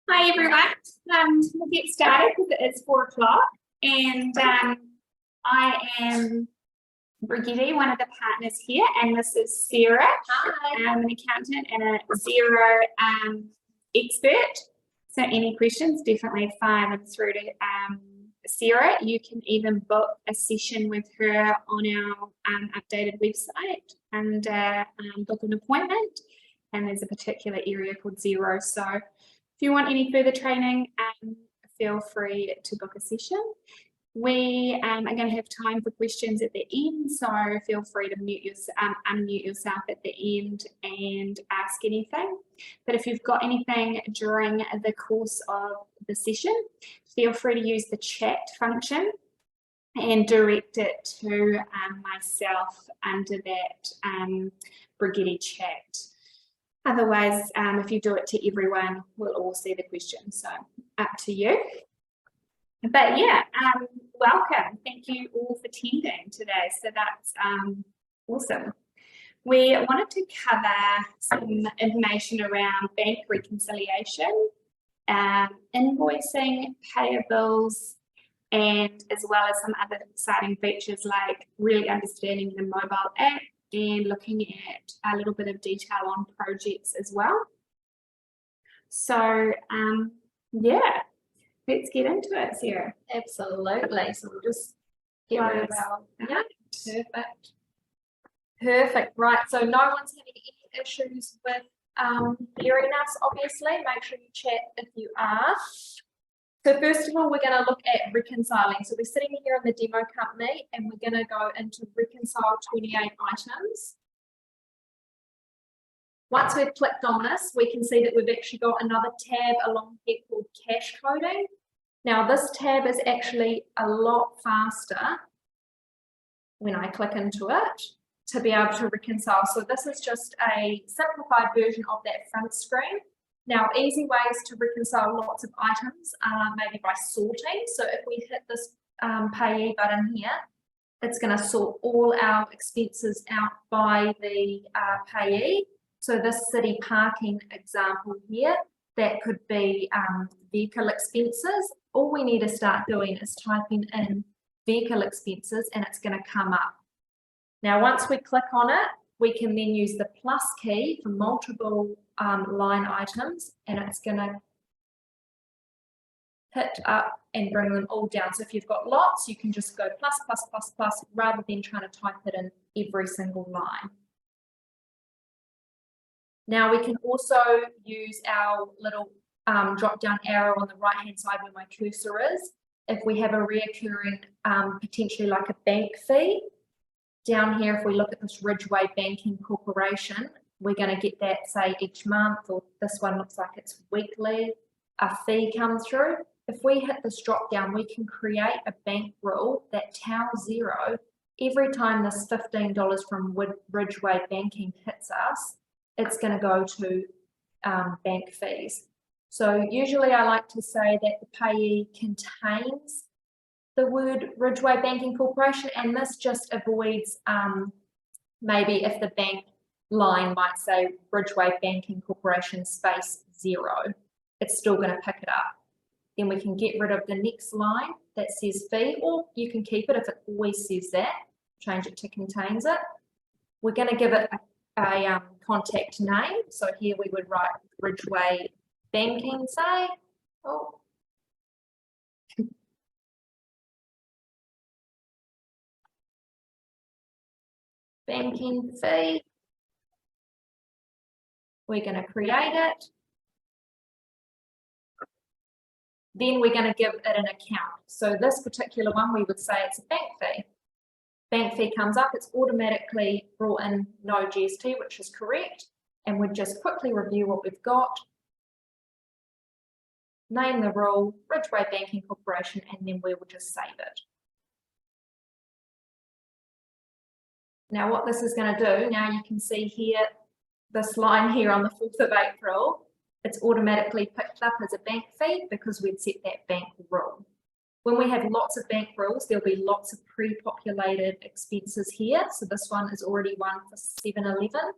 Hi everyone. We'll get started because it is 4 o'clock, and I am Brigitte, one of the partners here, and this is Sarah. Hi. I'm an accountant and a Xero expert. So any questions, definitely fire them through to Sarah. You can even book a session with her on our updated website and book an appointment. And there's a particular area called Xero. So if you want any further training, feel free to book a session. We are going to have time for questions at the end, so feel free to unmute yourself at the end and ask anything. But if you've got anything during the course of the session, feel free to use the chat function and direct it to myself under that Brigitte chat. Otherwise, if you do it to everyone, we'll all see the question, so up to you. But yeah, welcome. Thank you all for attending today. So that's awesome. We wanted to cover some information around bank reconciliation, invoicing, payables, and as well as some other exciting features like really understanding the mobile app and looking at a little bit of detail on projects as well. So yeah. Let's get into it, Sarah. Absolutely. So we'll just get rid of our, yeah, perfect. Perfect. Right. So no one's having any issues with hearing us, obviously. Make sure you chat if you are. So first of all, we're going to look at reconciling. So we're sitting here in the demo company and we're going to go into reconcile 28 items. Once we've clicked on this, we can see that we've actually got another tab along here called cash coding. Now this tab is actually a lot faster when I click into it to be able to reconcile. So this is just a simplified version of that front screen. Now easy ways to reconcile lots of items are maybe by sorting. So if we hit this payee button here, it's going to sort all our expenses out by the payee. So this city parking example here, that could be vehicle expenses. All we need to start doing is typing in vehicle expenses and it's going to come up. Now, once we click on it, we can then use the plus key for multiple line items and it's going to hit up and bring them all down. So if you've got lots, you can just go plus, plus, plus, plus, rather than trying to type it in every single line. Now we can also use our little drop down arrow on the right hand side where my cursor is. If we have a reoccurring, potentially like a bank fee, down here if we look at this Ridgeway Banking Corporation, we're going to get that say each month, or this one looks like it's weekly, a fee comes through. If we hit this drop down, we can create a bank rule that tells Xero every time this $15 from Ridgeway Banking hits us, it's going to go to bank fees. So usually I like to say that the payee contains the word Ridgeway Banking Corporation, and this just avoids maybe if the bank line might say Ridgeway Banking Corporation space 0, it's still going to pick it up. Then we can get rid of the next line that says fee, or you can keep it if it always says that, change it to contains it. We're going to give it a contact name. So here we would write Ridgeway Banking, say. Oh. Banking fee. We're going to create it. Then we're going to give it an account. So this particular one, we would say it's a bank fee. Bank fee comes up, it's automatically brought in no GST, which is correct. And we'll just quickly review what we've got. Name the rule, Ridgeway Banking Corporation, and then we will just save it. Now what this is going to do, now you can see here, this line here on the 4th of April, it's automatically picked up as a bank fee because we'd set that bank rule. When we have lots of bank rules, there'll be lots of pre-populated expenses here. So this one is already one for 7-Eleven,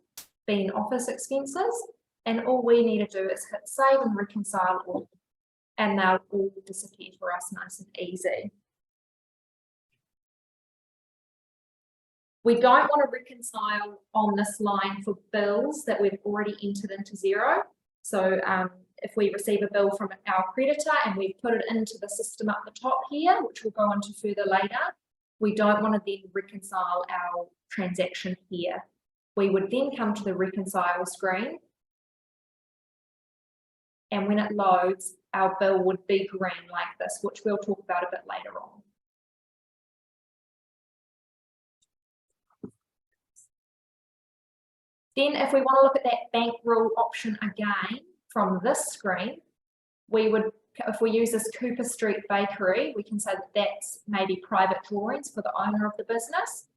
being office expenses. And all we need to do is hit save and reconcile all, and they'll all disappear for us nice and easy. We don't want to reconcile on this line for bills that we've already entered into Xero. So if we receive a bill from our creditor and we put it into the system up the top here, which we'll go into further later, we don't want to then reconcile our transaction here. We would then come to the reconcile screen. And when it loads, our bill would be green like this, which we'll talk about a bit later on. Then if we want to look at that bank rule option again from this screen, we would, if we use this Cooper Street Bakery, we can say that that's maybe private drawings for the owner of the business.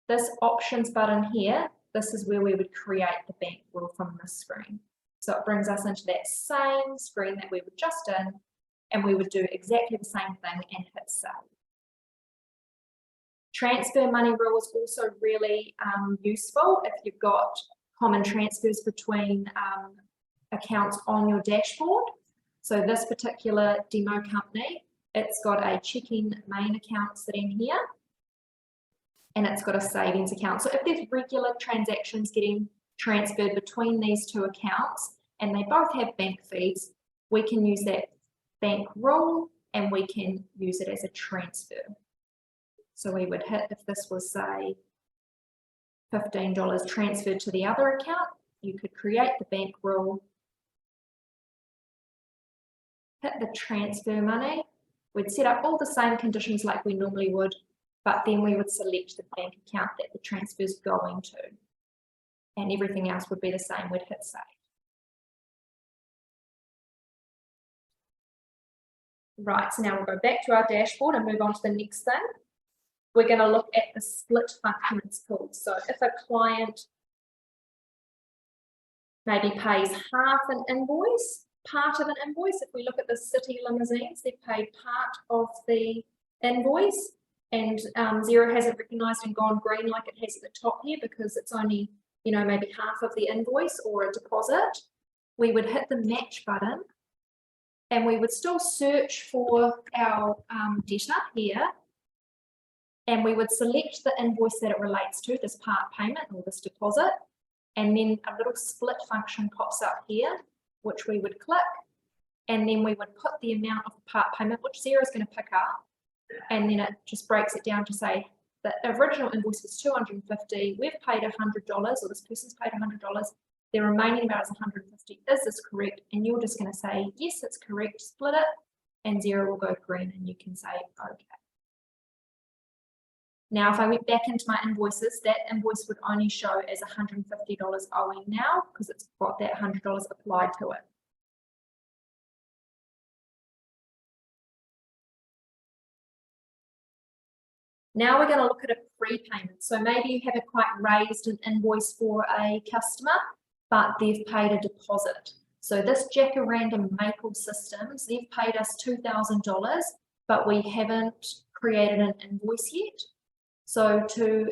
This options button here, this is where we would create the bank rule from this screen. So it brings us into that same screen that we were just in, and we would do exactly the same thing and hit save. Transfer money rule is also really useful if you've got common transfers between accounts on your dashboard. So this particular demo company, it's got a checking main account sitting here, and it's got a savings account. So if there's regular transactions getting transferred between these two accounts and they both have bank fees, we can use that bank rule and we can use it as a transfer. So we would hit, if this was say $15 transferred to the other account, you could create the bank rule, hit the transfer money. We'd set up all the same conditions like we normally would, but then we would select the bank account that the transfer is going to. And everything else would be the same. We'd hit save. Right, so now we'll go back to our dashboard and move on to the next thing. We're going to look at the split function it's called. So if a client maybe pays half an invoice, part of an invoice, if we look at the city limousines, they've paid part of the invoice, and Xero hasn't recognised and gone green like it has at the top here because it's only, you know, maybe half of the invoice or a deposit. We would hit the match button and we would still search for our debtor here, and we would select the invoice that it relates to, this part payment or this deposit, and then a little split function pops up here, which we would click, and then we would put the amount of the part payment, which Xero is going to pick up, and then it just breaks it down to say the original invoice was $250, we've paid $100, or this person's paid $100, the remaining amount is $150. Is this correct? And you're just going to say, yes, it's correct, split it, and Xero will go green, and you can say, okay. Now, if I went back into my invoices, that invoice would only show as $150 owing now because it's got that $100 applied to it. Now we're going to look at a prepayment. So maybe you haven't quite raised an invoice for a customer, but they've paid a deposit. So this Jacaranda Maple Systems, they've paid us $2,000, but we haven't created an invoice yet. So to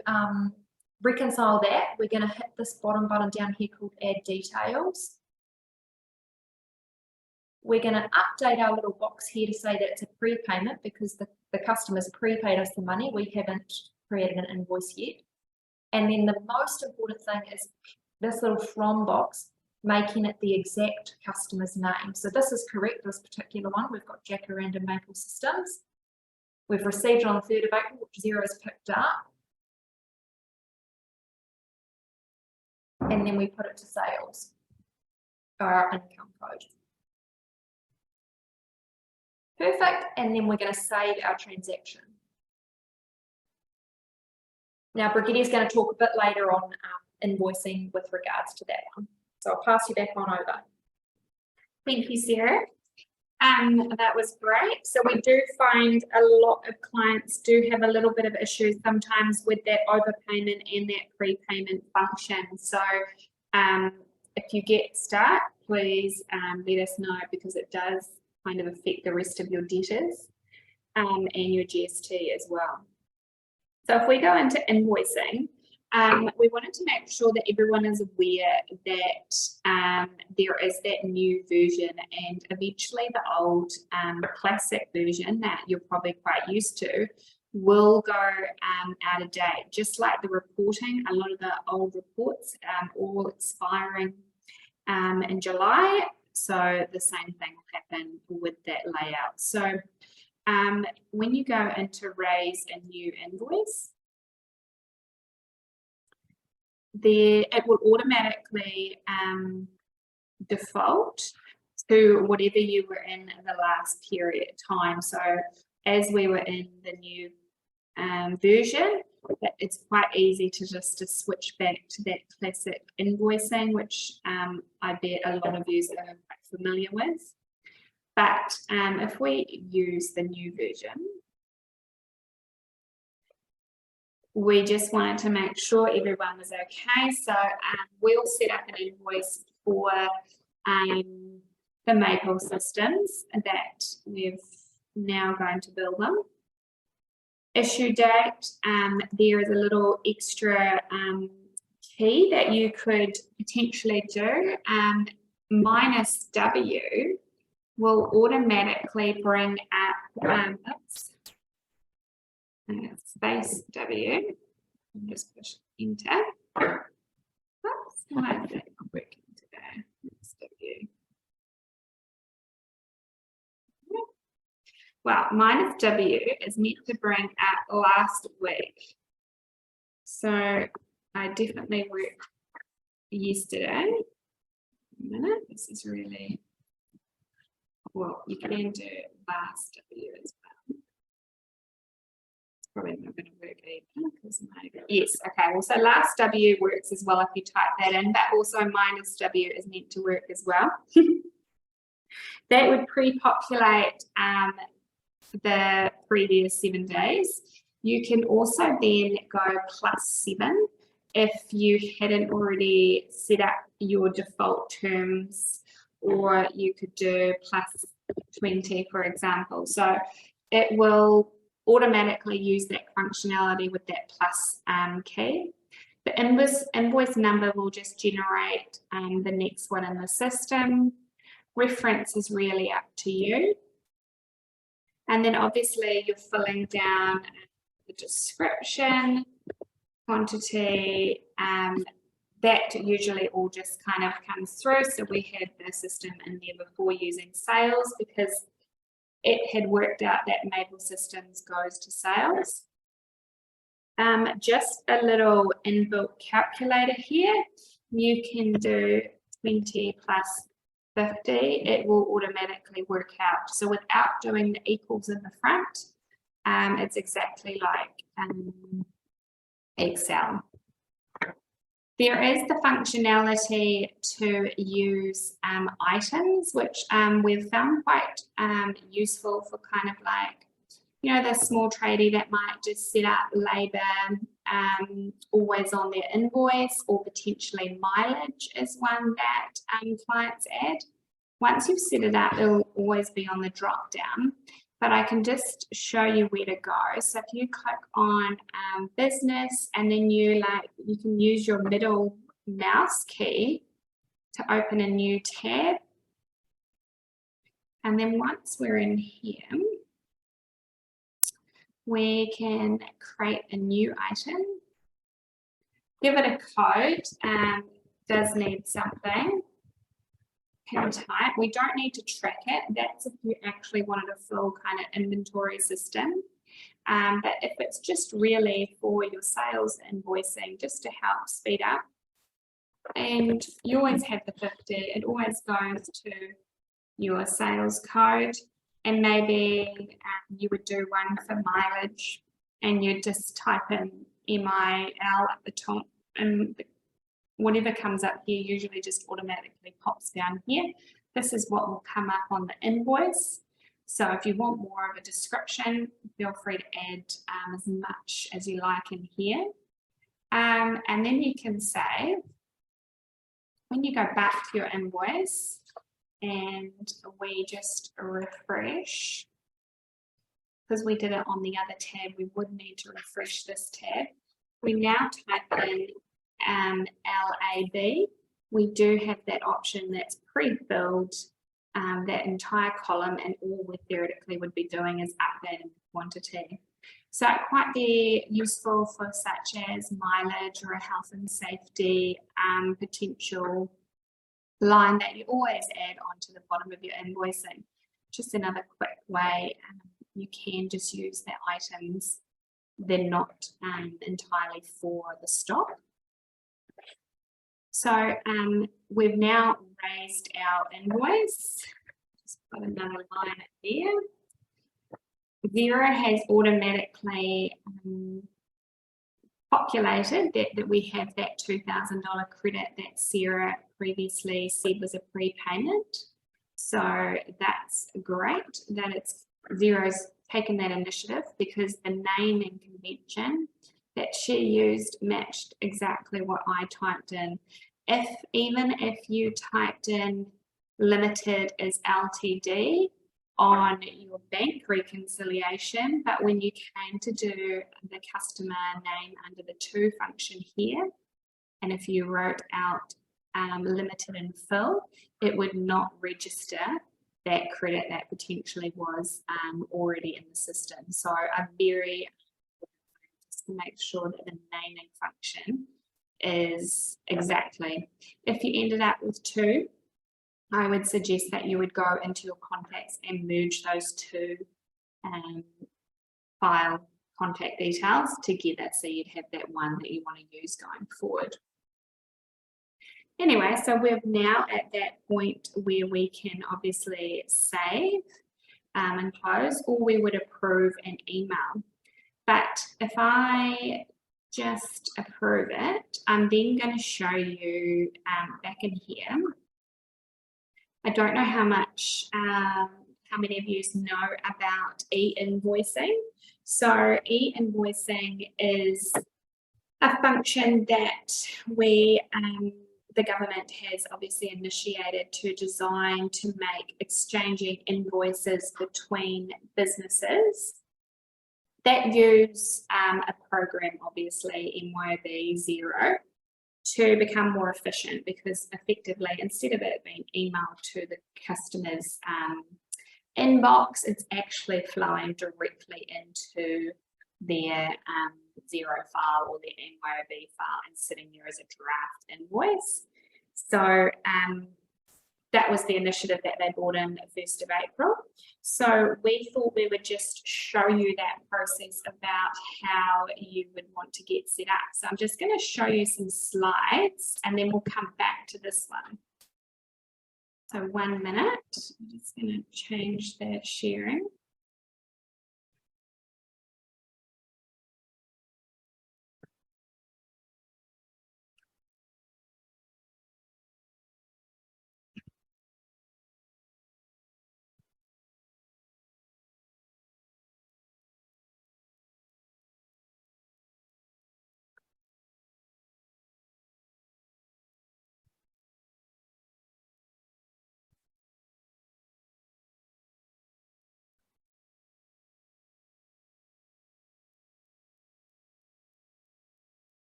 reconcile that, we're going to hit this bottom button down here called Add Details. We're going to update our little box here to say that it's a prepayment because the customer's prepaid us the money. We haven't created an invoice yet. And then the most important thing is this little from box, making it the exact customer's name. So this is correct, this particular one. We've got Jacaranda Maple Systems. We've received it on the 3rd of April, which Xero has picked up. And then we put it to sales, or our income code. Perfect, and then we're going to save our transaction. Now, Brigitte is going to talk a bit later on invoicing with regards to that one. So I'll pass you back on over. Thank you, Sarah. That was great. So we do find a lot of clients do have a little bit of issues sometimes with that overpayment and that prepayment function. So if you get stuck, please let us know because it does kind of affect the rest of your debtors and your GST as well. So if we go into invoicing, we wanted to make sure that everyone is aware that there is that new version, and eventually the old classic version that you're probably quite used to will go out of date. Just like the reporting, a lot of the old reports all expiring in July. So the same thing will happen with that layout. So when you go into raise a new invoice, it will automatically default to whatever you were in the last period of time. So as we were in the new version, it's quite easy to just switch back to that classic invoicing, which I bet a lot of you are quite familiar with. But if we use the new version, we just wanted to make sure everyone was okay. So we'll set up an invoice for the Maple systems that we've now going to build them. Issue date, there is a little extra key that you could potentially do. -W will automatically bring up space W, and just push enter. Oops, why is that not working today? W. Well, -W is meant to bring up last week. So I definitely worked yesterday. A minute, this is really, well, you can do last W as well. It's probably not going to work either because yes, okay, well, so last W works as well if you type that in, but also -W is meant to work as well. That would pre-populate the previous 7 days. You can also then go +7 if you hadn't already set up your default terms, or you could do +20, for example. So it will automatically use that functionality with that plus key. The invoice number will just generate the next one in the system. Reference is really up to you. And then obviously you're filling down the description, quantity, that usually all just kind of comes through. So we had the system in there before using sales because it had worked out that Maple Systems goes to sales. Just a little inbuilt calculator here. You can do 20 plus 50, it will automatically work out. So without doing the equals in the front, it's exactly like Excel. There is the functionality to use items, which we've found quite useful for kind of like, you know, the small tradie that might just set up labour always on their invoice, or potentially mileage is one that clients add. Once you've set it up, it'll always be on the drop down, but I can just show you where to go. So if you click on business, and then you can use your middle mouse key to open a new tab. And then once we're in here, we can create a new item, give it a code, does need something, can type. We don't need to track it. That's if you actually wanted a full kind of inventory system. But if it's just really for your sales invoicing, just to help speed up, and you always have the 50, it always goes to your sales code. And maybe you would do one for mileage, and you just type in MIL at the top, and whatever comes up here usually just automatically pops down here. This is what will come up on the invoice. So if you want more of a description, feel free to add as much as you like in here. And then you can save. When you go back to your invoice, and we just refresh, because we did it on the other tab, we would need to refresh this tab. We now type in LAB. We do have that option that's pre-filled, that entire column, and all we theoretically would be doing is updating the quantity. So it might be useful for such as mileage or a health and safety potential line that you always add onto the bottom of your invoicing. Just another quick way you can just use the items. They're not entirely for the stock. So we've now raised our invoice. Just put another line there. Xero has automatically populated that we have that $2,000 credit that Sarah previously said was a prepayment. So that's great that Xero's taken that initiative, because the naming convention that she used matched exactly what I typed in. Even if you typed in limited as LTD on your bank reconciliation, but when you came to do the customer name under the to function here, and if you wrote out limited and full, it would not register that credit that potentially was already in the system. So I'm very just to make sure that the naming function is exactly. If you ended up with two, I would suggest that you would go into your contacts and merge those two file contact details together, so you'd have that one that you want to use going forward. Anyway, so we're now at that point where we can obviously save and close, or we would approve an email. But if I just approve it, I'm then going to show you back in here. I don't know how many of you know about e-invoicing. So e-invoicing is a function that the government has obviously initiated to design to make exchanging invoices between businesses that use a program, obviously MYOB Xero, to become more efficient, because effectively, instead of it being emailed to the customer's inbox, it's actually flowing directly into their Xero file or their MYOB file and sitting there as a draft invoice. So that was the initiative that they brought in the 1st of April. So we thought we would just show you that process about how you would want to get set up. So I'm just going to show you some slides and then we'll come back to this one. So 1 minute, I'm just going to change the sharing.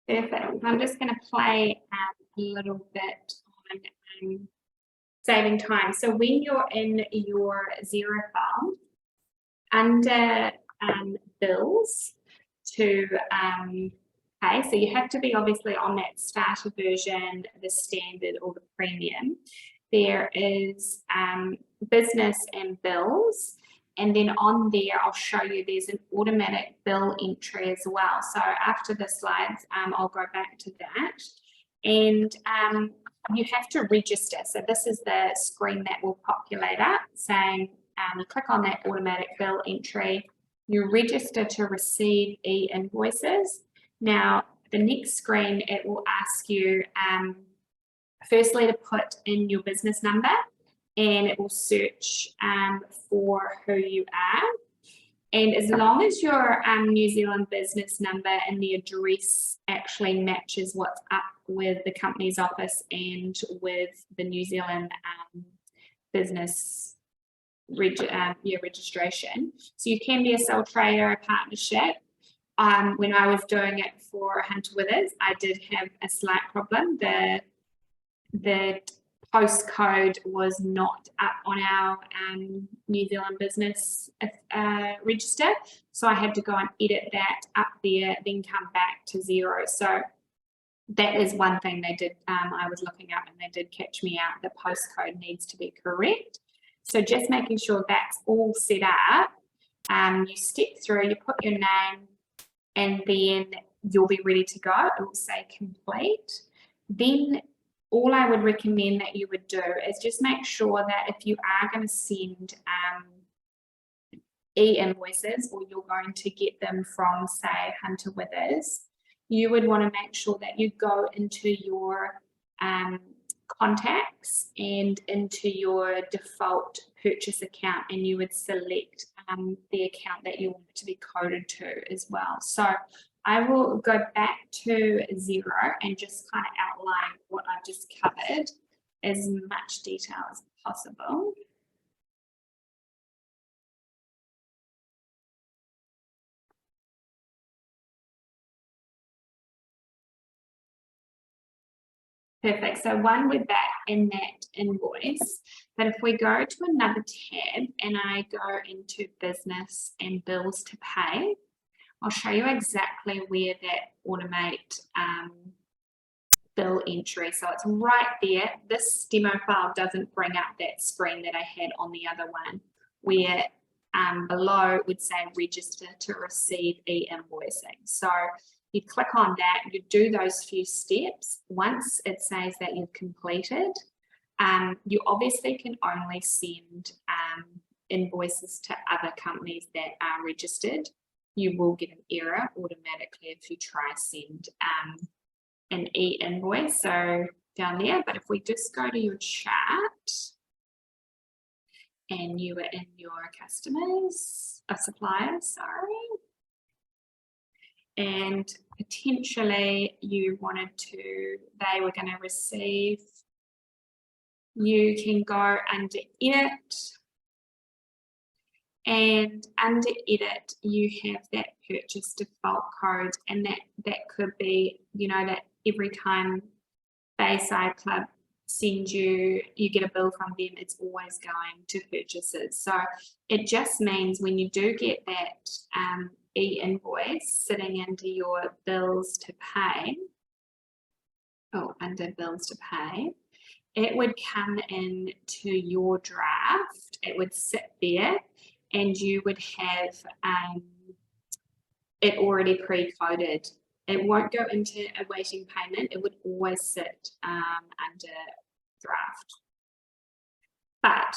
Perfect. I'm just going to play a little bit on saving time. So when you're in your Xero file, under bills to pay, so you have to be obviously on that starter version, the standard or the premium. There is business and bills. And then on there, I'll show you there's an automatic bill entry as well. So after the slides, I'll go back to that. And you have to register. So this is the screen that will populate up saying, you click on that automatic bill entry, you register to receive e-invoices. Now, the next screen, it will ask you firstly to put in your business number, and it will search for who you are. And as long as your New Zealand business number and the address actually matches what's up with the company's office and with the New Zealand business registration. So you can be a sole trader, a partnership. When I was doing it for Hunter Withers, I did have a slight problem. The postcode was not up on our New Zealand business register, so I had to go and edit that up there, then come back to Xero. So that is one thing they did. I was looking up and they did catch me out. The postcode needs to be correct. So just making sure that's all set up. You step through, you put your name, and then you'll be ready to go. It will say complete. Then all I would recommend that you would do is just make sure that if you are going to send e-invoices, or you're going to get them from, say, Hunter Withers, you would want to make sure that you go into your contacts and into your default purchase account, and you would select the account that you want it to be coded to as well. So I will go back to Xero and just kind of outline what I've just covered as much detail as possible. Perfect. So one with that in that invoice, but if we go to another tab and I go into business and bills to pay, I'll show you exactly where that automate bill entry. So it's right there. This demo file doesn't bring up that screen that I had on the other one, where below it would say register to receive e-invoicing. So you click on that, you do those few steps. Once it says that you've completed, you obviously can only send invoices to other companies that are registered. You will get an error automatically if you try send an e-invoice, so down there. But if we just go to your chart and you were in your suppliers, sorry, and potentially you wanted to, they were going to receive, you can go under edit, and under edit you have that purchase default code, and that could be, you know, that every time Bayside Club send you get a bill from them, it's always going to purchases. So it just means when you do get that e-invoice sitting into your bills to pay, under bills to pay, it would come in to your draft, it would sit there, and you would have it already pre-coded. It won't go into awaiting payment, it would always sit under draft. But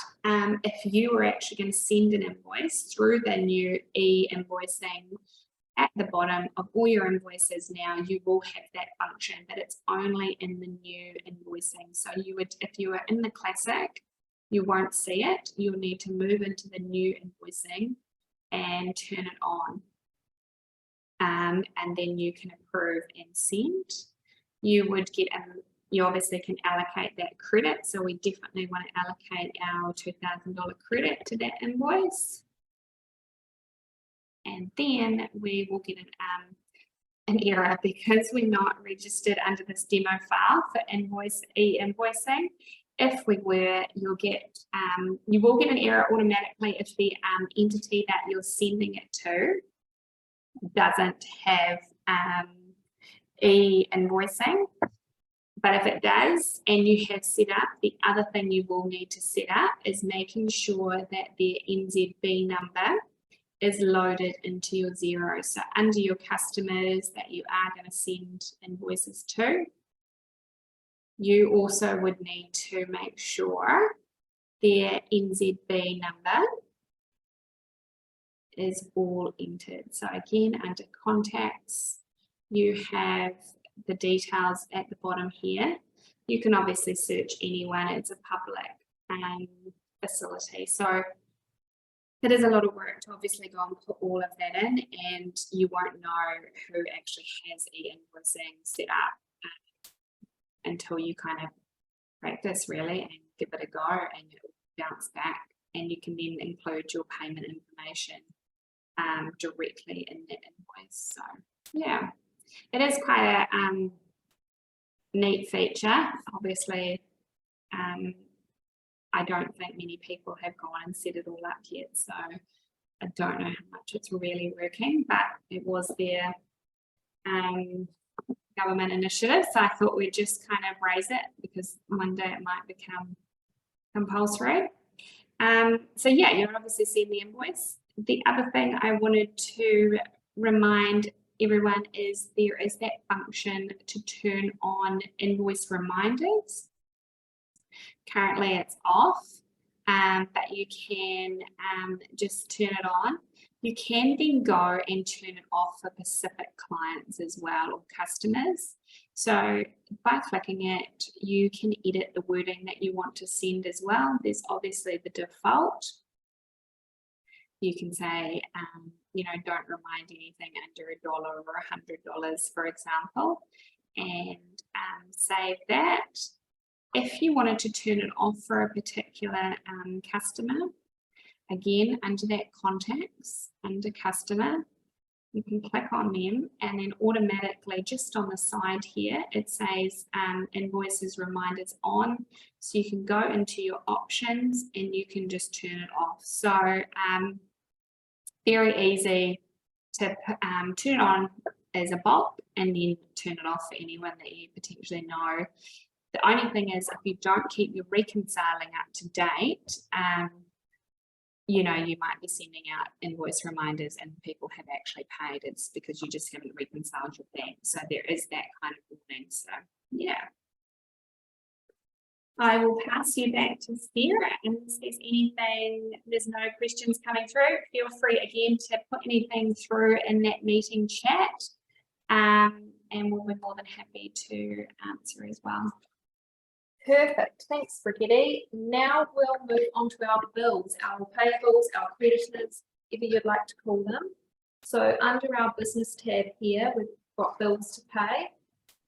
if you were actually going to send an invoice through the new e-invoicing, at the bottom of all your invoices now, you will have that function, but it's only in the new invoicing. So you would, if you are in the classic, you won't see it. You'll need to move into the new invoicing and turn it on. And then you can approve and send. You would get you obviously can allocate that credit. So we definitely want to allocate our $2,000 credit to that invoice. And then we will get an error because we're not registered under this demo file for e-invoicing. If we were, you will get an error automatically if the entity that you're sending it to doesn't have e-invoicing. But if it does and you have set up, the other thing you will need to set up is making sure that their NZB number is loaded into your Xero. So under your customers that you are going to send invoices to, you also would need to make sure their NZB number is all entered. So again, under contacts, you have the details at the bottom here. You can obviously search anyone, it's a public facility. So it is a lot of work to obviously go and put all of that in, and you won't know who actually has e-invoicing set up until you kind of practice really and give it a go, and it will bounce back, and you can then include your payment information directly in that invoice. So yeah, it is quite a neat feature. Obviously, I don't think many people have gone and set it all up yet, so I don't know how much it's really working, but it was their government initiative, so I thought we'd just kind of raise it because one day it might become compulsory. So yeah, you'll obviously see the invoice. The other thing I wanted to remind everyone is there is that function to turn on invoice reminders. Currently it's off, but you can just turn it on. You can then go and turn it off for specific clients as well, or customers. So by clicking it, you can edit the wording that you want to send as well. There's obviously the default. You can say, you know, don't remind anything under $1 or $100, for example, and save that. If you wanted to turn it off for a particular customer, again, under that contacts, under customer, you can click on them, and then automatically just on the side here, it says invoices reminders on. So you can go into your options and you can just turn it off. So very easy to turn it on as a bulk and then turn it off for anyone that you potentially know. The only thing is, if you don't keep your reconciling up to date, you know, you might be sending out invoice reminders and people have actually paid. It's because you just haven't reconciled your bank. So there is that kind of warning. So yeah. I will pass you back to Sarah, and if there's anything, there's no questions coming through, feel free again to put anything through in that meeting chat, and we'll be more than happy to answer as well. Perfect, thanks Brigitte. Now we'll move on to our bills, our payables, our creditors, whatever you'd like to call them. So under our business tab here, we've got bills to pay.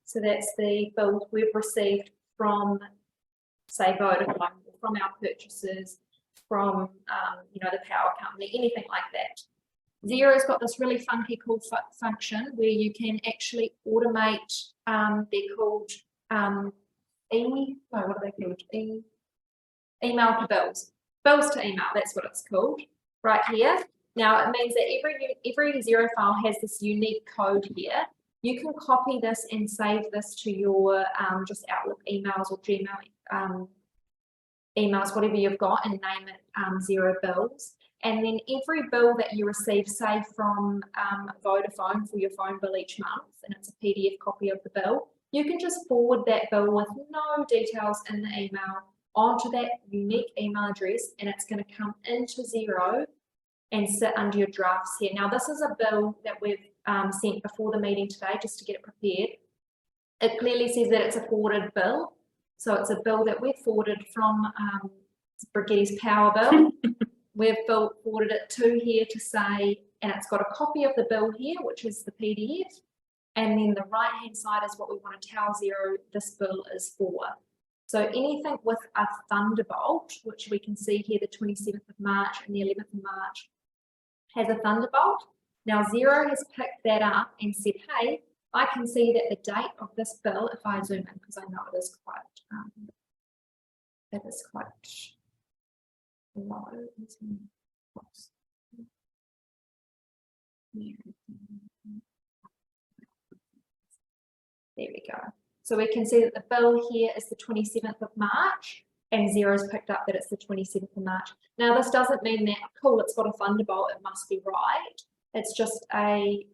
So that's the bills we've received from, say, Vodafone, from our purchases, from you know, the power company, anything like that. Xero's got this really funky cool function where you can actually automate, they're called email to bills. Bills to email, that's what it's called right here. Now it means that every Xero file has this unique code here. You can copy this and save this to your just Outlook emails or Gmail emails, whatever you've got, and name it Xero bills. And then every bill that you receive, say from Vodafone for your phone bill each month, and it's a PDF copy of the bill, you can just forward that bill with no details in the email onto that unique email address, and it's going to come into Xero and sit under your drafts here. Now, this is a bill that we've sent before the meeting today, just to get it prepared. It clearly says that it's a forwarded bill. So it's a bill that we've forwarded from Brigitte's power bill. We've forwarded it to here to say, and it's got a copy of the bill here, which is the PDF. And then the right hand side is what we want to tell Xero this bill is for. So anything with a Thunderbolt, which we can see here, the 27th of March and the 11th of March, has a Thunderbolt. Now Xero has picked that up and said, hey, I can see that the date of this bill, if I zoom in, because I know it is quite low. There we go. So we can see that the bill here is the 27th of March, and Xero's picked up that it's the 27th of March. Now this doesn't mean that, cool, it's got a Thunderbolt, it must be right. It's just a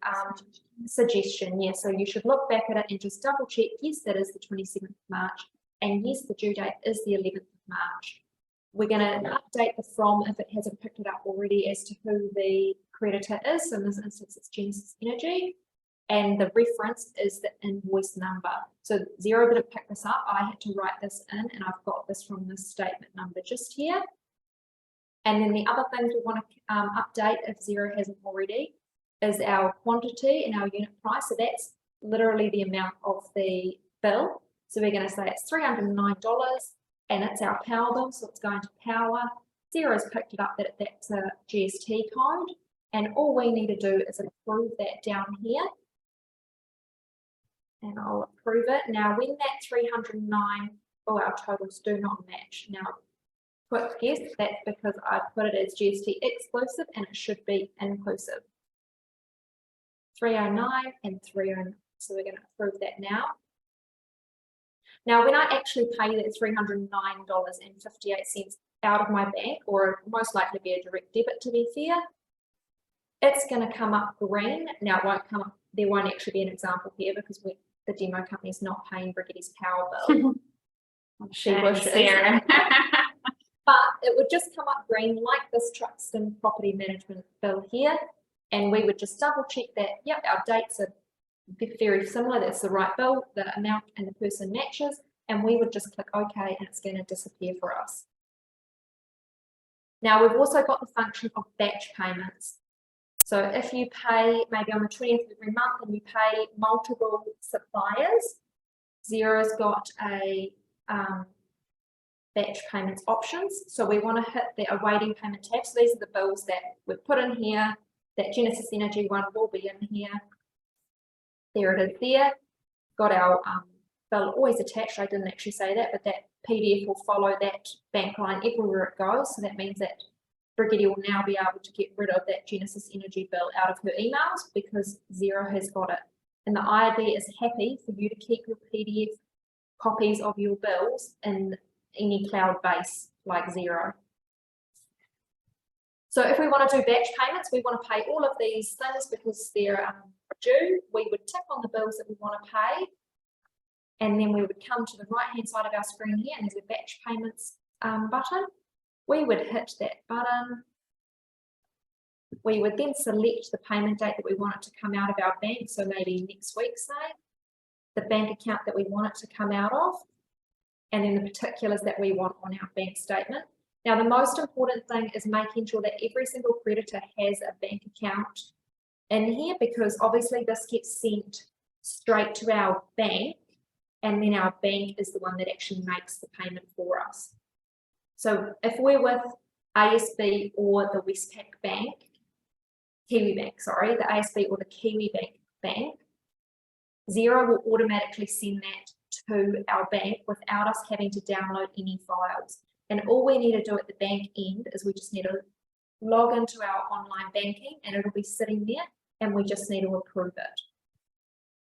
suggestion, yeah. So you should look back at it and just double check, yes, that is the 27th of March, and yes, the due date is the 11th of March. We're going to update the from if it hasn't picked it up already as to who the creditor is. So in this instance, it's Genesis Energy. And the reference is the invoice number. So Xero didn't pick this up. I had to write this in, and I've got this from the statement number just here. And then the other things we want to update, if Xero hasn't already, is our quantity and our unit price. So that's literally the amount of the bill. So we're going to say it's $309 and it's our power bill, so it's going to power. Xero's picked it up that that's a GST code, and all we need to do is approve that down here. And I'll approve it. Now, when that 309, oh, our totals do not match. Now, quick guess, that's because I put it as GST exclusive and it should be inclusive. 309 and 309. So we're going to approve that now. Now, when I actually pay that $309.58 out of my bank, or most likely be a direct debit to be fair, it's going to come up green. Now, it won't come up, there won't actually be an example here because the demo company is not paying Brigitte's power bill. She wishes. But it would just come up green like this Truxton property management bill here. And we would just double check that, yep, our dates are very similar. That's the right bill, the amount and the person matches. And we would just click OK and it's going to disappear for us. Now we've also got the function of batch payments. So if you pay maybe on the 20th of every month and you pay multiple suppliers, Xero's got a batch payments options. So we want to hit the awaiting payment tab. So these are the bills that we've put in here. That Genesis Energy one will be in here. There it is there. Got our bill always attached. I didn't actually say that, but that PDF will follow that bank line everywhere it goes. So that means that Brigitte will now be able to get rid of that Genesis Energy bill out of her emails because Xero has got it. And the IRB is happy for you to keep your PDF copies of your bills in any cloud base like Xero. So if we want to do batch payments, we want to pay all of these things because they're due. We would tick on the bills that we want to pay. And then we would come to the right-hand side of our screen here, and there's a batch payments button. We would hit that button. We would then select the payment date that we want it to come out of our bank. So maybe next week, say, the bank account that we want it to come out of, and then the particulars that we want on our bank statement. Now, the most important thing is making sure that every single creditor has a bank account in here, because obviously this gets sent straight to our bank, and then our bank is the one that actually makes the payment for us. So if we're with ASB or the Westpac Bank, Kiwi Bank, sorry, the ASB or the Kiwi Bank, Xero will automatically send that to our bank without us having to download any files. And all we need to do at the bank end is we just need to log into our online banking and it'll be sitting there and we just need to approve it.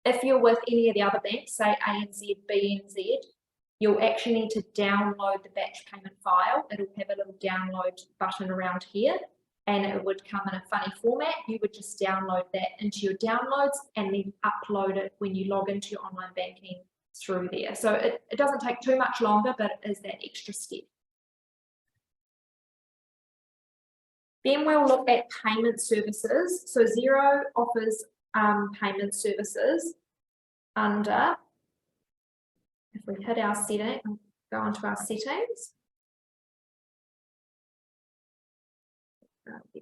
If you're with any of the other banks, say ANZ, BNZ, you'll actually need to download the batch payment file. It'll have a little download button around here and it would come in a funny format. You would just download that into your downloads and then upload it when you log into your online banking through there. So it doesn't take too much longer, but it is that extra step. Then we'll look at payment services. So Xero offers payment services under, if we hit our setting, go onto our settings.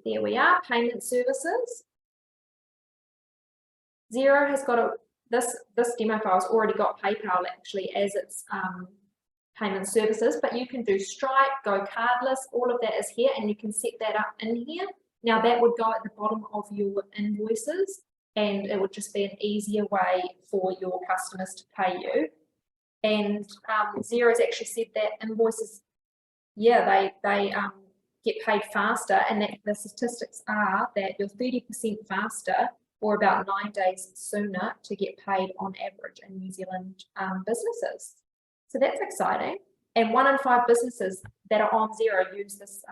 There we are, payment services. Xero has got this demo file's already got PayPal actually as its payment services, but you can do Stripe, go cardless, all of that is here, and you can set that up in here. Now that would go at the bottom of your invoices, and it would just be an easier way for your customers to pay you. And Xero's actually said that invoices, yeah, they get paid faster, and that the statistics are that you're 30% faster or about 9 days sooner to get paid on average in New Zealand businesses. So that's exciting. And 1 in 5 businesses that are on Xero use this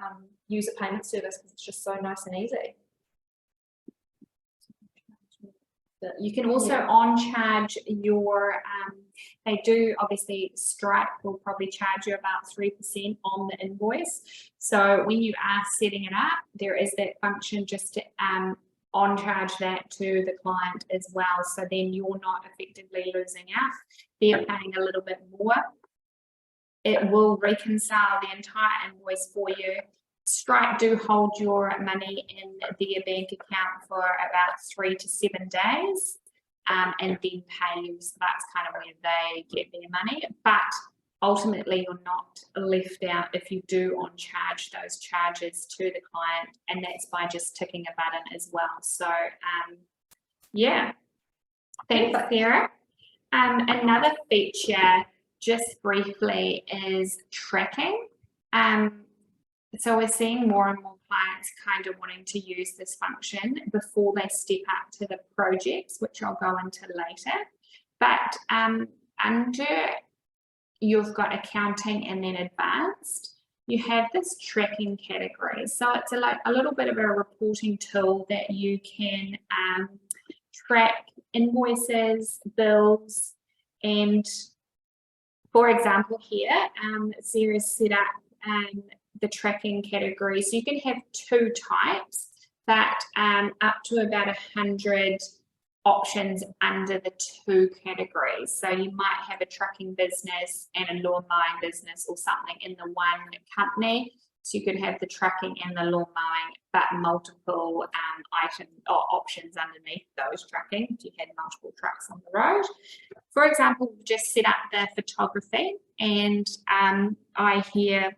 user payment service because it's just so nice and easy. You can also on-charge your, they do obviously, Stripe will probably charge you about 3% on the invoice. So when you are setting it up, there is that function just to on-charge that to the client as well. So then you're not effectively losing out. They're paying a little bit more. It will reconcile the entire invoice for you. Stripe do hold your money in their bank account for about 3 to 7 days and then pay you. So that's kind of where they get their money. But ultimately, you're not left out if you do on-charge those charges to the client, and that's by just ticking a button as well. So, yeah, thanks, Sarah. Another feature, just briefly, is tracking. So we're seeing more and more clients kind of wanting to use this function before they step up to the projects, which I'll go into later. But under you've got accounting and then advanced, you have this tracking category. So it's a little bit of a reporting tool that you can track invoices, bills, and for example here, Sarah's set up the tracking category. So you can have 2 types, but up to about 100 options under the 2 categories. So you might have a trucking business and a lawn mowing business or something in the one company. So you could have the trucking and the lawn mowing, but multiple items or options underneath those trucking if you had multiple trucks on the road. For example, we've just set up the photography, and I here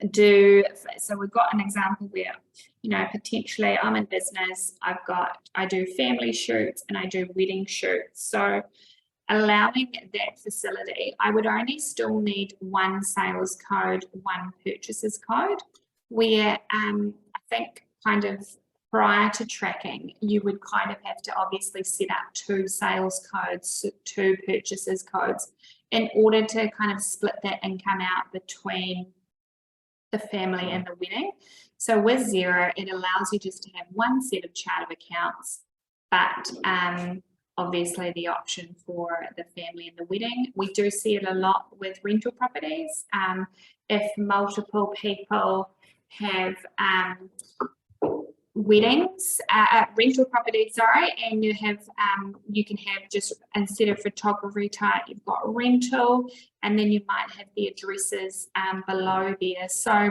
so we've got an example where, you know, potentially I'm in business, I do family shoots and I do wedding shoots. So allowing that facility, I would only still need 1 sales code, 1 purchases code, where I think kind of prior to tracking, you would kind of have to obviously set up 2 sales codes, 2 purchases codes in order to kind of split that income out between the family and the wedding. So with Xero, it allows you just to have 1 set of chart of accounts, but obviously the option for the family and the wedding. We do see it a lot with rental properties. If multiple people have weddings, rental properties, sorry, and you have you can have just, instead of photography type, you've got rental, and then you might have the addresses below there. So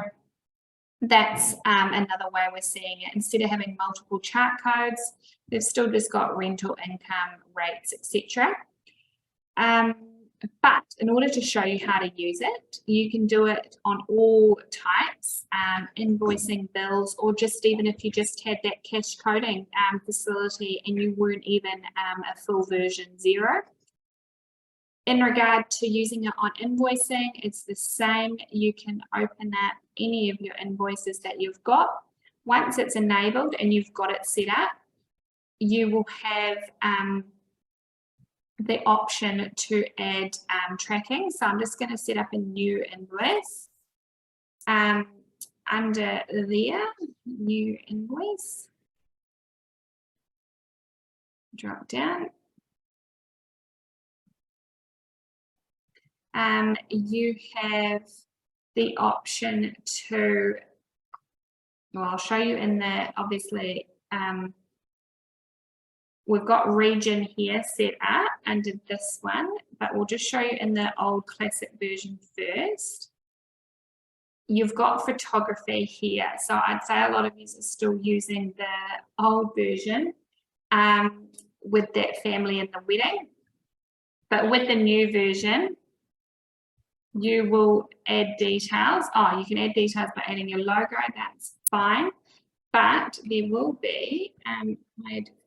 that's another way we're seeing it. Instead of having multiple chart codes, they've still just got rental income, rates, etc. But in order to show you how to use it, you can do it on all types, invoicing, bills, or just even if you just had that cash coding facility and you weren't even a full version Xero. In regard to using it on invoicing, it's the same. You can open up any of your invoices that you've got. Once it's enabled and you've got it set up, you will have the option to add tracking. So I'm just going to set up a new invoice. Under there, new invoice, drop down. You have the option to, well, I'll show you in the, obviously, we've got region here set up under this one, but we'll just show you in the old classic version first. You've got photography here. So I'd say a lot of you are still using the old version with that family and the wedding. But with the new version, you will add details. Oh, you can add details by adding your logo, that's fine. But there will be add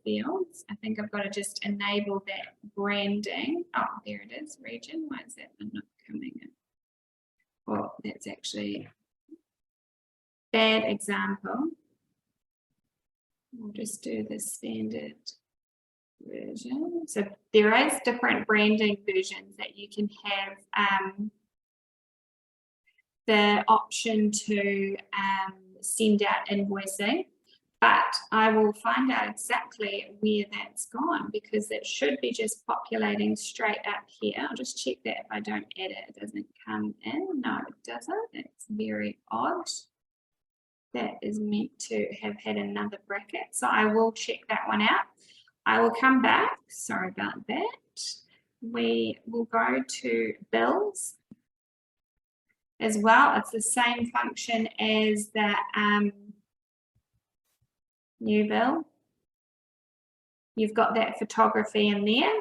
fields. I think I've got to just enable that branding. Oh, there it is, region. Why is that not coming in? Well, that's actually a bad example. We'll just do the standard version. So there is different branding versions that you can have. The option to send out invoicing, but I will find out exactly where that's gone because it should be just populating straight up here. I'll just check that if I don't add it, it doesn't come in. No, it doesn't. It's very odd. That is meant to have had another bracket. So I will check that one out. I will come back. Sorry about that. We will go to bills. as well. It's the same function as the new bill. You've got that photography in there.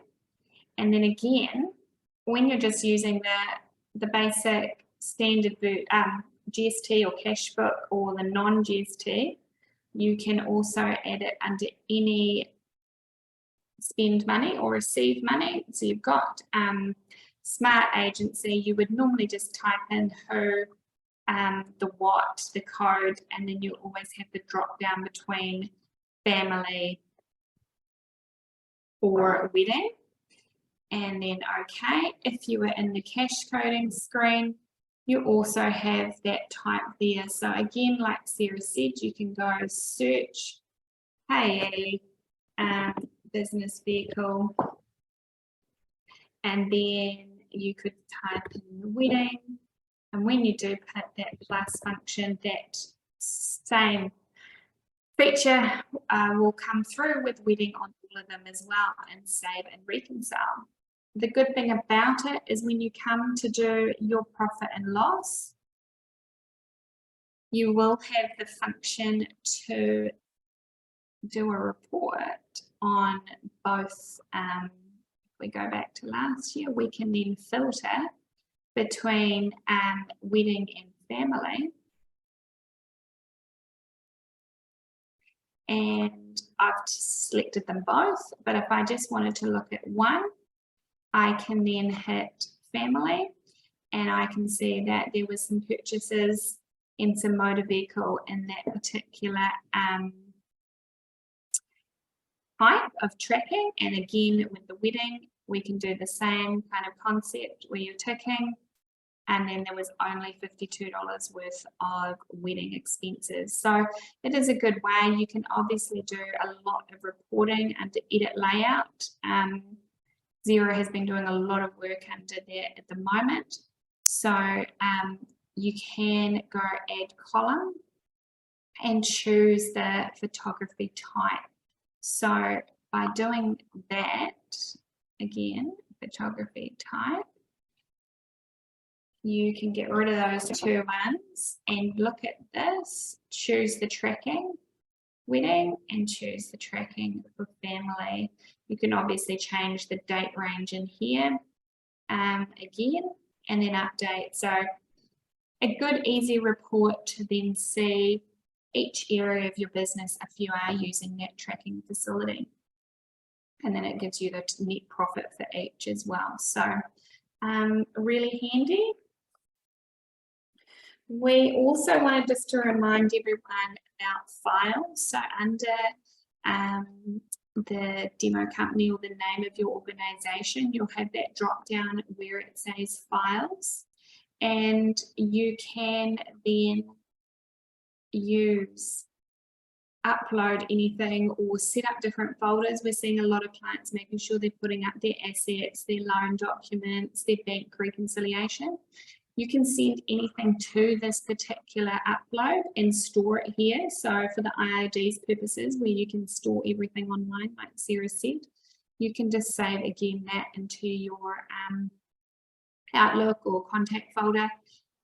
And then again, when you're just using the basic standard GST or cash book or the non-GST, you can also add it under any spend money or receive money. So you've got smart agency, you would normally just type in who, the what, the code, and then you always have the drop down between family or wedding. And then okay, if you were in the cash coding screen, you also have that type there. So again, like Sarah said, you can go search payee, business vehicle, and then you could type in the wedding. And when you do put that plus function, that same feature will come through with wedding on all of them as well, and save and reconcile. The good thing about it is when you come to do your profit and loss, you will have the function to do a report on both. If we go back to last year, we can then filter between wedding and family. And I've selected them both, but if I just wanted to look at one, I can then hit family, and I can see that there was some purchases and some motor vehicle in that particular type of tracking. And again, with the wedding, we can do the same kind of concept where you're ticking, and then there was only $52 worth of wedding expenses. So it is a good way. You can obviously do a lot of reporting under edit layout. Xero has been doing a lot of work under there at the moment. So you can go add column and choose the photography type. So by doing that, again, photography type, you can get rid of those two ones and look at this, choose the tracking wedding and choose the tracking for family. You can obviously change the date range in here again, and then update. So a good easy report to then see each area of your business if you are using that tracking facility. And then it gives you the net profit for each as well. So really handy. We also wanted just to remind everyone about files. So under the demo company or the name of your organization, you'll have that drop down where it says files, and you can then upload anything or set up different folders. We're seeing a lot of clients making sure they're putting up their assets, their loan documents, their bank reconciliation. You can send anything to this particular upload and store it here. So for the IOD's purposes, where you can store everything online, like Sarah said, you can just save again that into your Outlook or contact folder,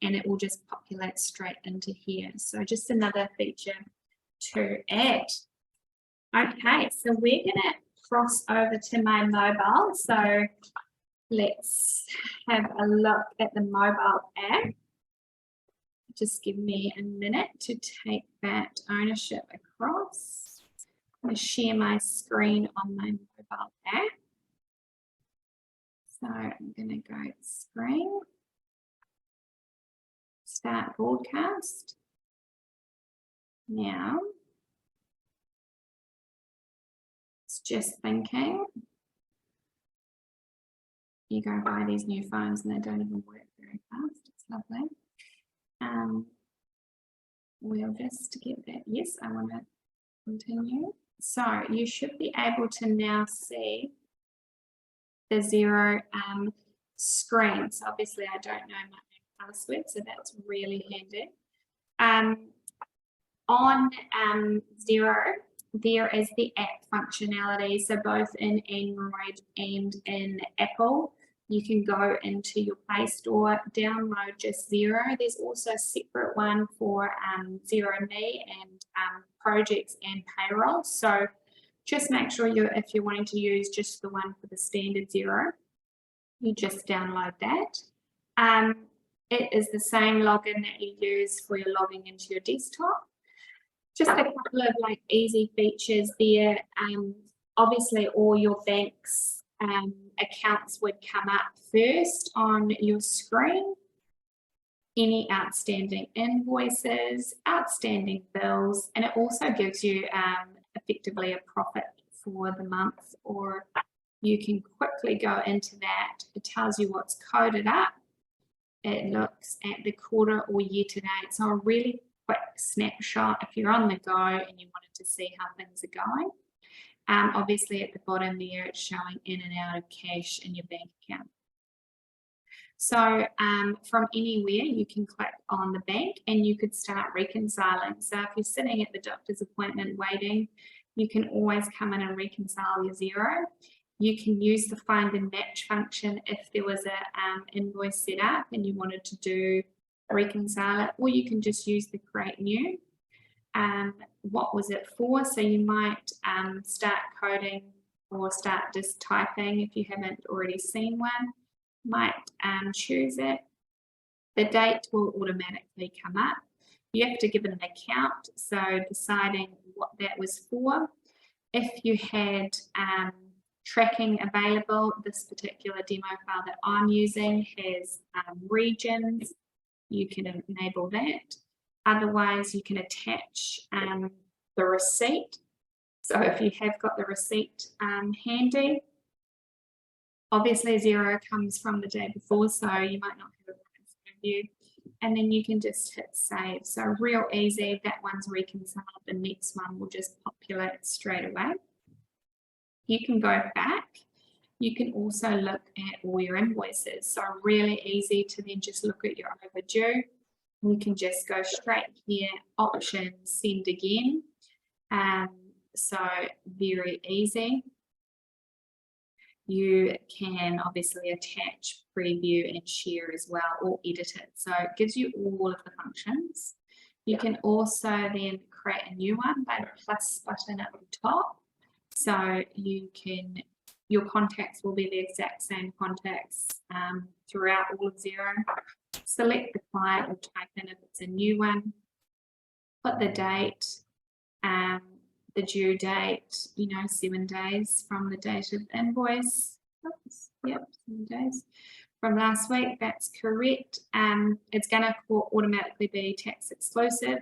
and it will just populate straight into here. So just another feature to add. Okay, so we're gonna cross over to my mobile. So let's have a look at the mobile app. Just give me a minute to take that ownership across. I'm going to share my screen on my mobile app. So I'm going to go screen, start broadcast. Now, it's just thinking. You go buy these new phones and they don't even work very fast. It's lovely. We'll just get that. Yes, I want to continue. So you should be able to now see the Xero screen. So obviously I don't know my password, so that's really handy. On Xero, there is the app functionality. So both in Android and in Apple, you can go into your Play Store, download just Xero. There's also a separate one for Xero Me and projects and payroll. So just make sure if you're wanting to use just the one for the standard Xero, you just download that. It is the same login that you use for your logging into your desktop. Just a couple of like easy features there. Obviously all your bank's accounts would come up first on your screen. Any outstanding invoices, outstanding bills, and it also gives you effectively a profit for the month, or you can quickly go into that. It tells you what's coded up. It looks at the quarter or year to date. So a really quick snapshot if you're on the go and you wanted to see how things are going. Obviously at the bottom there, it's showing in and out of cash in your bank account. So from anywhere, you can click on the bank and you could start reconciling. So if you're sitting at the doctor's appointment waiting, you can always come in and reconcile your Xero. You can use the find and match function if there was an invoice set up and you wanted to reconcile it, or you can just use the create new. What was it for? So you might start coding or start just typing if you haven't already seen one. Might choose it. The date will automatically come up. You have to give it an account, so deciding what that was for. If you had tracking available, this particular demo file that I'm using has regions. You can enable that. Otherwise, you can attach the receipt. So if you have got the receipt handy, obviously Xero comes from the day before, so you might not have it in front of you. And then you can just hit save. So real easy, that one's reconciled, the next one will just populate straight away. You can go back. You can also look at all your invoices. So really easy to then just look at your overdue. You can just go straight here, option, send again. So very easy. You can obviously attach, preview and share as well, or edit it. So it gives you all of the functions. You can also then create a new one by the plus button at the top. So you can, your contacts will be the exact same contacts throughout all of Xero. Select the client or type in if it's a new one. Put the date, the due date, 7 days from the date of invoice. Oops, yep, 7 days from last week. That's correct. It's going to automatically be tax exclusive.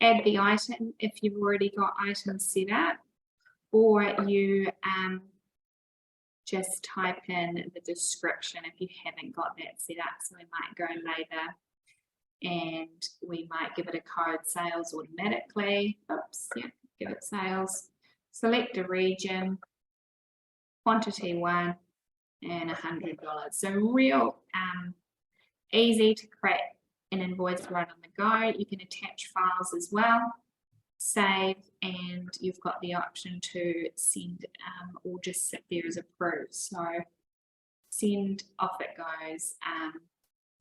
Add the item if you've already got items set up, or you just type in the description if you haven't got that set up. So we might go later and we might give it a code sales automatically. Oops, yeah, give it sales. Select a region, quantity 1 and $100. So real easy to create an invoice right on the go. You can attach files as well, save, and you've got the option to send or just sit there as approved. So send, off it goes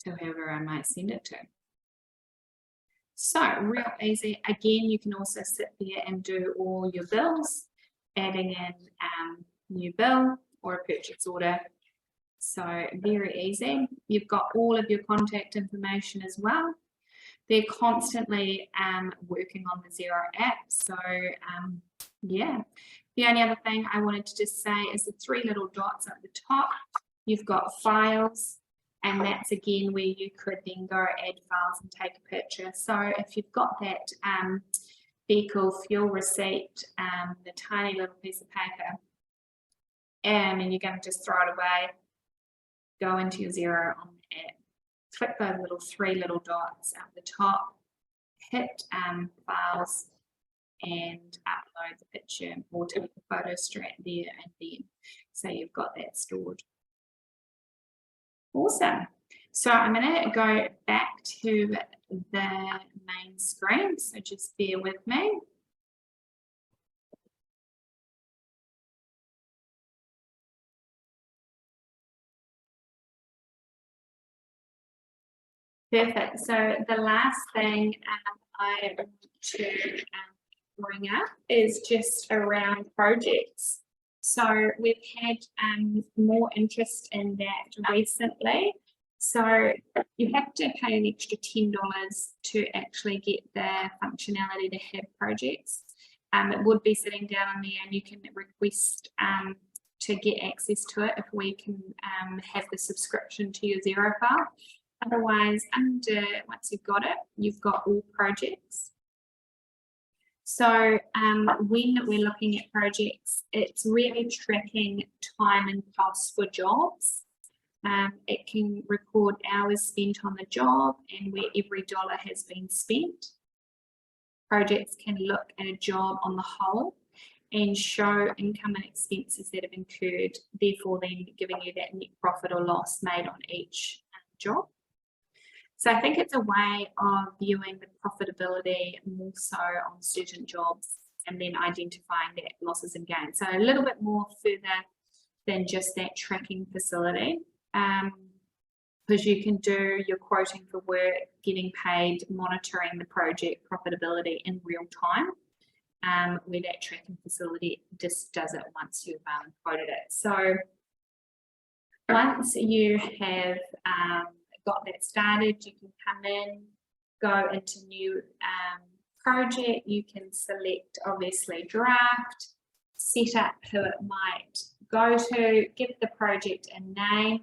to whoever I might send it to. So real easy. Again, you can also sit there and do all your bills, adding in new bill or a purchase order. So very easy. You've got all of your contact information as well. They're constantly working on the Xero app. So yeah, the only other thing I wanted to just say is the 3 little dots at the top. You've got files, and that's again where you could then go add files and take a picture. So if you've got that vehicle fuel receipt, the tiny little piece of paper, and you're going to just throw it away, go into your Xero on the app, click those little 3 little dots at the top, hit files and upload the picture or take a photo straight there and then. So you've got that stored. Awesome. So I'm going to go back to the main screen. So just bear with me. Perfect. So the last thing I want to bring up is just around projects. So we've had more interest in that recently. So you have to pay an extra $10 to actually get the functionality to have projects. It would be sitting down on there, and you can request to get access to it if we can have the subscription to your Xero file. Otherwise, once you've got it, you've got all projects. So when we're looking at projects, it's really tracking time and cost for jobs. It can record hours spent on the job and where every dollar has been spent. Projects can look at a job on the whole and show income and expenses that have incurred, therefore then giving you that net profit or loss made on each job. So I think it's a way of viewing the profitability more so on certain jobs and then identifying that losses and gains. So a little bit more further than just that tracking facility, because you can do your quoting for work, getting paid, monitoring the project profitability in real time, where that tracking facility just does it once you've quoted it. So once you have got that started, you can come in, go into new project, you can select obviously draft, set up who it might go to, give the project a name.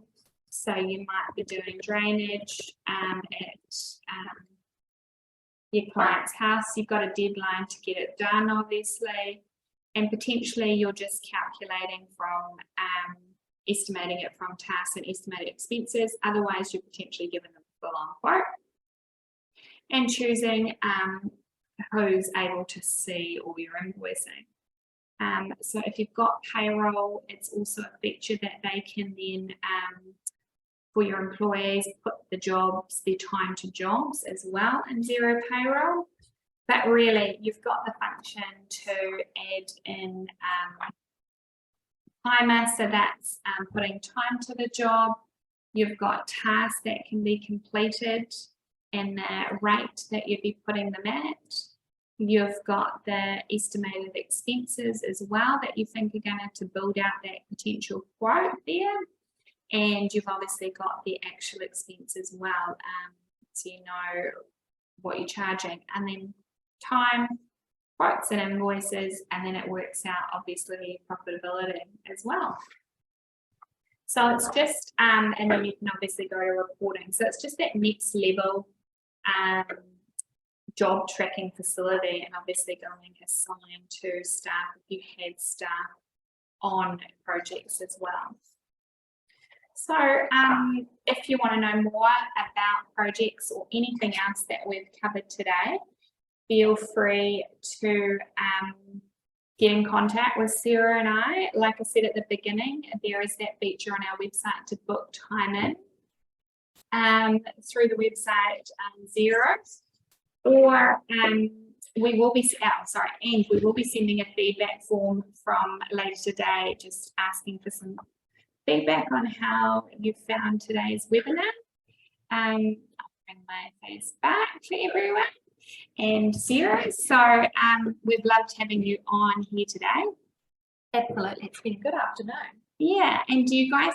So you might be doing drainage at your client's house. You've got a deadline to get it done, obviously, and potentially you're just calculating from estimating it from tasks and estimated expenses. Otherwise, you're potentially giving them a full-on quote and choosing who's able to see all your invoicing. So if you've got payroll, it's also a feature that they can then for your employees, put the jobs, their time to jobs as well in Xero Payroll. But really, you've got the function to add in timer, so that's putting time to the job. You've got tasks that can be completed and the rate that you'd be putting them at. You've got the estimated expenses as well that you think are going to build out that potential quote there. And you've obviously got the actual expense as well, so you know what you're charging. And then time, quotes and invoices, and then it works out obviously profitability as well. So it's just, and then you can obviously go to reporting. So it's just that next level job tracking facility, and obviously going assigned to staff if you had staff on projects as well. So if you want to know more about projects or anything else that we've covered today, feel free to get in contact with Sarah and I. Like I said at the beginning, there is that feature on our website to book time in through the website Xero, or we will be we will be sending a feedback form from later today, just asking for some feedback on how you found today's webinar. I'll bring my face back for everyone and Xero. So we've loved having you on here today. Absolutely, it's been a good afternoon. Yeah, and do you guys